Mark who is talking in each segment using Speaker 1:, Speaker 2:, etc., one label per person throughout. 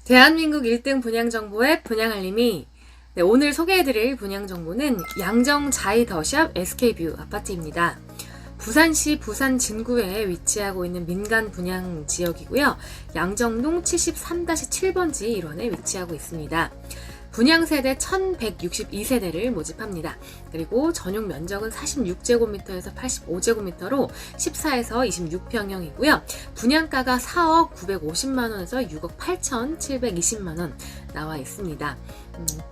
Speaker 1: 대한민국 1등 분양정보 앱 분양알림이. 네, 오늘 소개해드릴 분양정보는 양정 자이더샵 SK뷰 아파트입니다. 부산시 부산 진구에 위치하고 있는 민간 분양 지역이고요. 양정동 73-7번지 일원에 위치하고 있습니다. 분양 세대 1162세대를 모집합니다. 그리고 전용 면적은 46제곱미터에서 85제곱미터로 14에서 26평형이고요. 분양가가 4억 950만원에서 6억 8,720만원 나와 있습니다.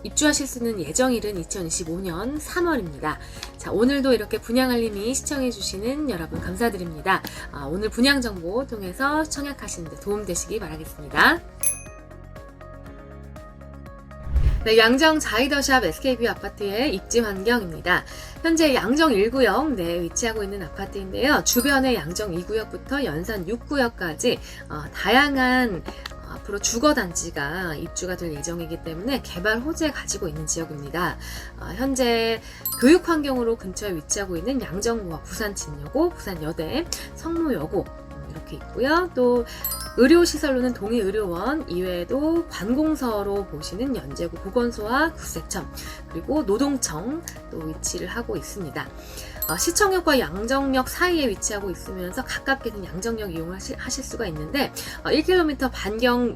Speaker 1: 입주하실 수 있는 예정일은 2025년 3월입니다. 자, 오늘도 이렇게 분양알림이 시청해주시는 여러분 감사드립니다. 오늘 분양정보 통해서 청약하시는 데 도움되시기 바라겠습니다. 네, 양정 자이더샵 SK뷰 아파트의 입지 환경입니다. 현재 양정 1구역 내에 위치하고 있는 아파트인데요. 주변에 양정 2구역부터 연산 6구역까지 다양한 앞으로 주거단지가 입주가 될 예정이기 때문에 개발 호재 가지고 있는 지역입니다. 현재 교육환경으로 근처에 위치하고 있는 양정고와 부산진여고, 부산여대, 성모여고 이렇게 있고요. 또 의료시설로는 동의의료원 이외에도 관공서로 보시는 연제구 보건소와 구세청 그리고 노동청 또 위치를 하고 있습니다. 시청역과 양정역 사이에 위치하고 있으면서 가깝게는 양정역 이용하실 수가 있는데 1km 반경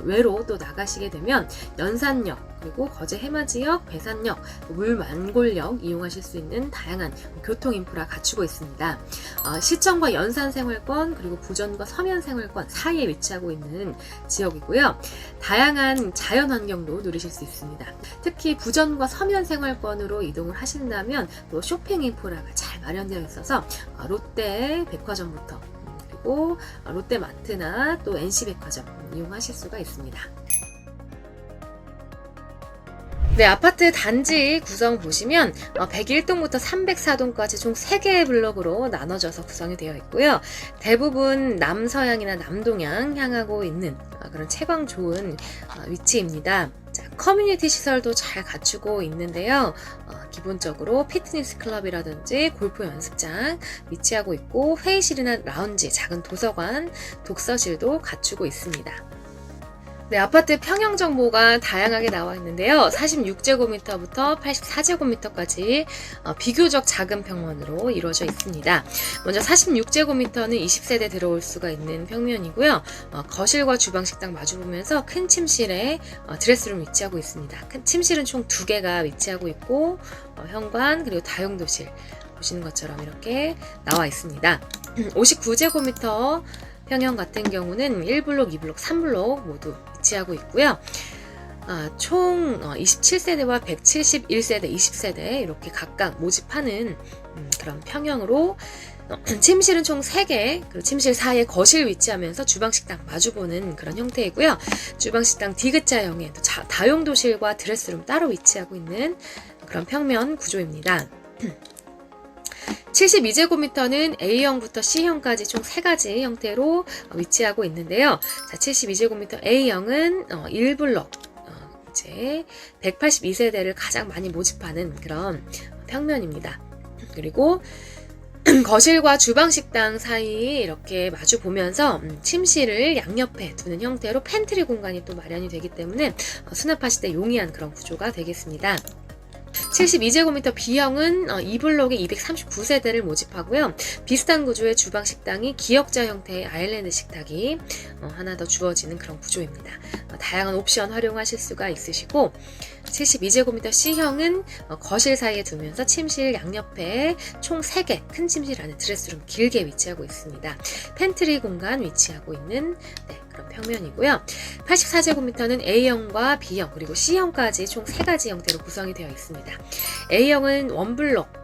Speaker 1: 외로 또 나가시게 되면 연산역 그리고 거제 해맞이역, 배산역, 물만골역 이용하실 수 있는 다양한 교통 인프라 갖추고 있습니다. 시청과 연산생활권 그리고 부전과 서면생활권 사이에 위치하고 있는 지역이고요. 다양한 자연환경도 누리실 수 있습니다. 특히 부전과 서면생활권으로 이동을 하신다면 또 쇼핑 인프라가 잘 마련되어 있어서 롯데 백화점부터 그리고 롯데마트나 또 NC백화점 이용하실 수가 있습니다. 네, 아파트 단지 구성 보시면 101동부터 304동까지 총 3개의 블록으로 나눠져서 구성이 되어 있고요. 대부분 남서향이나 남동향 향하고 있는 그런 채광 좋은 위치입니다. 자, 커뮤니티 시설도 잘 갖추고 있는데요. 기본적으로 피트니스 클럽이라든지 골프 연습장 위치하고 있고 회의실이나 라운지, 작은 도서관, 독서실도 갖추고 있습니다. 네, 아파트 평형 정보가 다양하게 나와 있는데요. 46제곱미터부터 84제곱미터까지 비교적 작은 평면으로 이루어져 있습니다. 먼저 46제곱미터는 20세대 들어올 수가 있는 평면이고요. 거실과 주방, 식당 마주보면서 큰 침실에 드레스룸 위치하고 있습니다. 큰 침실은 총 2개가 위치하고 있고 현관 그리고 다용도실 보시는 것처럼 이렇게 나와 있습니다. 59제곱미터 평형 같은 경우는 1블록, 2블록, 3블록 모두 위치하고 있고요. 총 27세대와 171세대, 20세대 이렇게 각각 모집하는 그런 평형으로 침실은 총 3개, 그리고 침실 사이에 거실 위치하면서 주방, 식당 마주보는 그런 형태이고요. 주방, 식당 D자형의 다용도실과 드레스룸 따로 위치하고 있는 그런 평면 구조입니다. 72제곱미터는 A형부터 C형까지 총 3가지 형태로 위치하고 있는데요. 자, 72제곱미터 A형은 1블록, 이제 182세대를 가장 많이 모집하는 그런 평면입니다. 그리고 거실과 주방, 식당 사이 이렇게 마주 보면서 침실을 양옆에 두는 형태로 팬트리 공간이 또 마련이 되기 때문에 수납하실 때 용이한 그런 구조가 되겠습니다. 72제곱미터 B형은 2블록에 239세대를 모집하고요. 비슷한 구조의 주방 식당이 기역자 형태의 아일랜드 식탁이 하나 더 주어지는 그런 구조입니다. 다양한 옵션 활용하실 수가 있으시고 72제곱미터 C형은 거실 사이에 두면서 침실 양옆에 총 3개 큰 침실 안에 드레스룸 길게 위치하고 있습니다. 팬트리 공간 위치하고 있는 그런 평면이고요. 84제곱미터는 A형과 B형 그리고 C형까지 총 3가지 형태로 구성이 되어 있습니다. A형은 1블록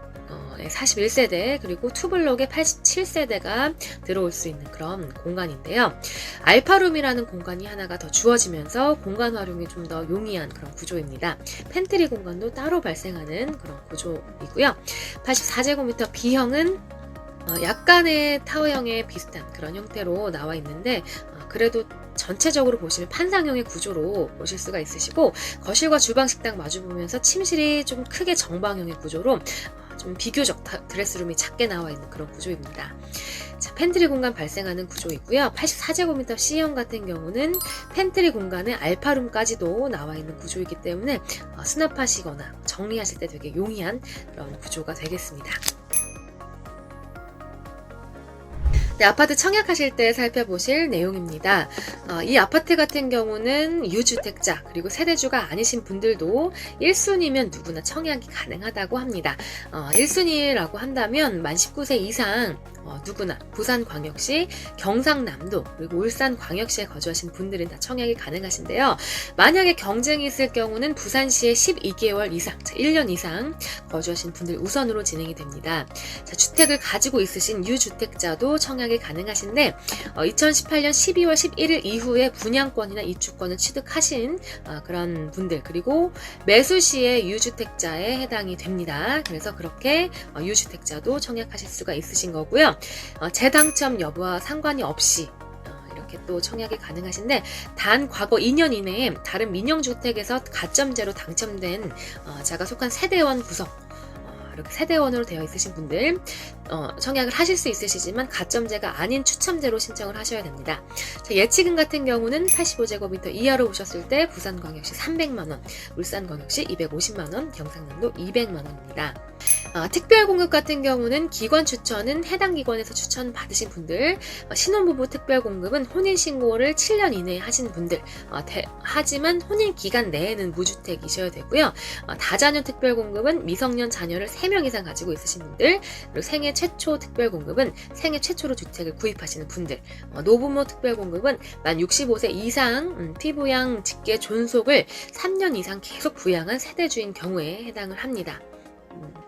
Speaker 1: 41세대 그리고 2블록에 87세대가 들어올 수 있는 그런 공간인데요. 알파룸이라는 공간이 하나가 더 주어지면서 공간 활용이 좀 더 용이한 그런 구조입니다. 팬트리 공간도 따로 발생하는 그런 구조이고요. 84제곱미터 B형은 약간의 타워형에 비슷한 그런 형태로 나와 있는데 그래도 전체적으로 보시면 판상형의 구조로 보실 수가 있으시고 거실과 주방, 식당 마주보면서 침실이 좀 크게 정방형의 구조로 좀 비교적 드레스룸이 작게 나와 있는 그런 구조입니다. 자, 팬트리 공간 발생하는 구조이고요. 84제곱미터 C형 같은 경우는 팬트리 공간에 알파룸까지도 나와 있는 구조이기 때문에 수납하시거나 정리하실 때 되게 용이한 그런 구조가 되겠습니다. 네, 아파트 청약하실 때 살펴보실 내용입니다. 이 아파트 같은 경우는 유주택자 그리고 세대주가 아니신 분들도 1순위면 누구나 청약이 가능하다고 합니다. 1순위라고 한다면 만 19세 이상 누구나 부산광역시, 경상남도 그리고 울산광역시에 거주하신 분들은 다 청약이 가능하신데요. 만약에 경쟁이 있을 경우는 부산시에 12개월 이상, 1년 이상 거주하신 분들 우선으로 진행이 됩니다. 자, 주택을 가지고 있으신 유주택자도 청약이 가능하신데 2018년 12월 11일 이후에 분양권이나 입주권을 취득하신 그런 분들 그리고 매수 시에 유주택자에 해당이 됩니다. 그래서 그렇게 유주택자도 청약하실 수가 있으신 거고요. 재당첨 여부와 상관이 없이 이렇게 또 청약이 가능하신데 단 과거 2년 이내에 다른 민영주택에서 가점제로 당첨된 자가 속한 세대원 구성 이렇게 세대원으로 되어 있으신 분들 청약을 하실 수 있으시지만 가점제가 아닌 추첨제로 신청을 하셔야 됩니다. 자, 예치금 같은 경우는 85제곱미터 이하로 오셨을 때 부산광역시 300만원, 울산광역시 250만원, 경상남도 200만원입니다. 특별공급 같은 경우는 기관 추천은 해당 기관에서 추천 받으신 분들, 신혼부부 특별공급은 혼인신고를 7년 이내에 하신 분들, 하지만 혼인기간 내에는 무주택이셔야 되고요. 다자녀 특별공급은 미성년 자녀를 3명 이상 가지고 있으신 분들, 그리고 생애 최초 특별공급은 생애 최초로 주택을 구입하시는 분들, 노부모 특별공급은 만 65세 이상 피부양 직계 존속을 3년 이상 계속 부양한 세대주인 경우에 해당을 합니다.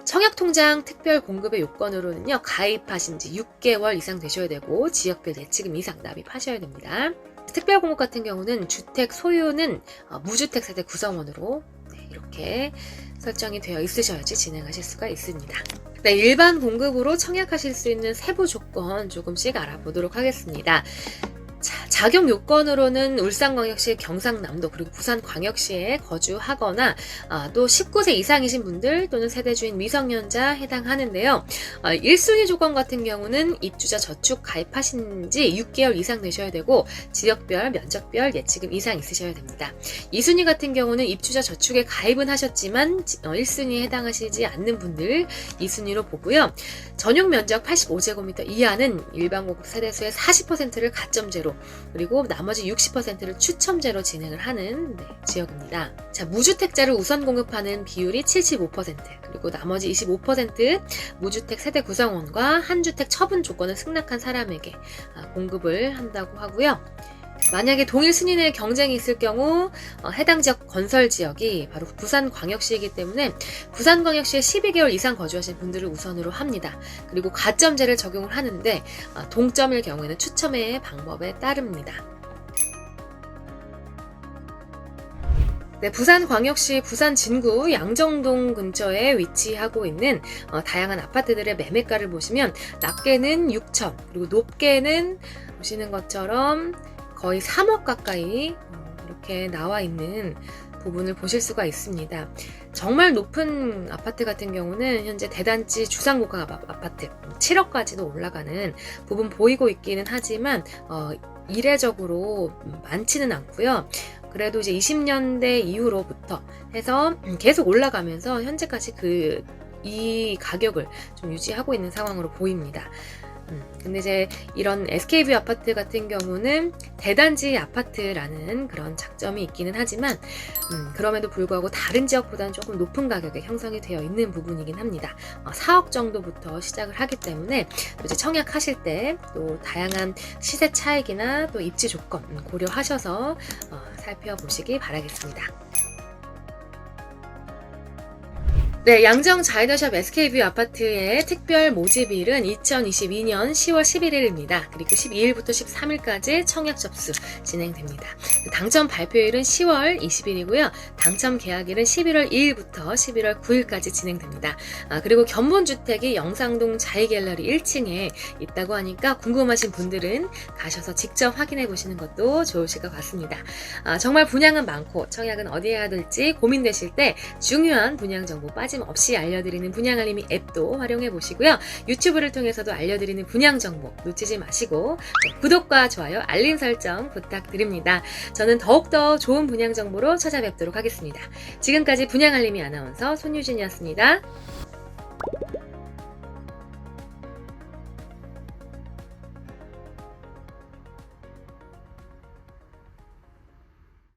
Speaker 1: 청약통장 특별공급의 요건으로는요, 가입하신 지 6개월 이상 되셔야 되고 지역별 예치금 이상 납입하셔야 됩니다. 특별공급 같은 경우는 주택 소유는 무주택 세대 구성원으로 이렇게 설정이 되어 있으셔야지 진행하실 수가 있습니다. 네, 일반 공급으로 청약하실 수 있는 세부 조건 조금씩 알아보도록 하겠습니다. 자, 자격 요건으로는 울산광역시, 경상남도 그리고 부산광역시에 거주하거나 또 19세 이상이신 분들 또는 세대주인 미성년자 해당하는데요. 1순위 조건 같은 경우는 입주자 저축 가입하신 지 6개월 이상 되셔야 되고 지역별, 면적별 예치금 이상 있으셔야 됩니다. 2순위 같은 경우는 입주자 저축에 가입은 하셨지만 1순위에 해당하시지 않는 분들 2순위로 보고요. 전용 면적 85제곱미터 이하는 일반 공급 세대수의 40%를 가점제로 그리고 나머지 60%를 추첨제로 진행을 하는 지역입니다. 자, 무주택자를 우선 공급하는 비율이 75% 그리고 나머지 25% 무주택 세대 구성원과 한주택 처분 조건을 승낙한 사람에게 공급을 한다고 하고요. 만약에 동일 순위 내 경쟁이 있을 경우 해당 지역 건설 지역이 바로 부산광역시이기 때문에 부산광역시에 12개월 이상 거주하신 분들을 우선으로 합니다. 그리고 가점제를 적용을 하는데 동점일 경우에는 추첨의 방법에 따릅니다. 네, 부산광역시 부산 진구 양정동 근처에 위치하고 있는 다양한 아파트들의 매매가를 보시면 낮게는 6천 그리고 높게는 보시는 것처럼 거의 3억 가까이 이렇게 나와 있는 부분을 보실 수가 있습니다. 정말 높은 아파트 같은 경우는 현재 대단지 주상고가 아파트 7억까지도 올라가는 부분 보이고 있기는 하지만 이례적으로 많지는 않고요. 그래도 이제 20년대 이후로부터 해서 계속 올라가면서 현재까지 이 가격을 좀 유지하고 있는 상황으로 보입니다. 근데 이제 이런 SK뷰 아파트 같은 경우는 대단지 아파트라는 그런 장점이 있기는 하지만 그럼에도 불구하고 다른 지역보다는 조금 높은 가격에 형성이 되어 있는 부분이긴 합니다. 4억 정도부터 시작을 하기 때문에 이제 청약하실 때 또 다양한 시세 차익이나 또 입지 조건 고려하셔서 살펴보시기 바라겠습니다. 네, 양정 자이더샵 SK뷰 아파트의 특별 모집일은 2022년 10월 11일입니다. 그리고 12일부터 13일까지 청약 접수 진행됩니다. 당첨 발표일은 10월 20일이고요. 당첨 계약일은 11월 2일부터 11월 9일까지 진행됩니다. 그리고 견본주택이 영상동 자이갤러리 1층에 있다고 하니까 궁금하신 분들은 가셔서 직접 확인해 보시는 것도 좋으실 것 같습니다. 정말 분양은 많고 청약은 어디에 해야 될지 고민되실 때 중요한 분양 정보 빠지지 빠짐없이 알려드리는 분양알림이 앱도 활용해 보시고요. 유튜브를 통해서도 알려드리는 분양 정보 놓치지 마시고 구독과 좋아요, 알림 설정 부탁드립니다. 저는 더욱더 좋은 분양 정보로 찾아뵙도록 하겠습니다. 지금까지 분양알림이 아나운서 손유진이었습니다.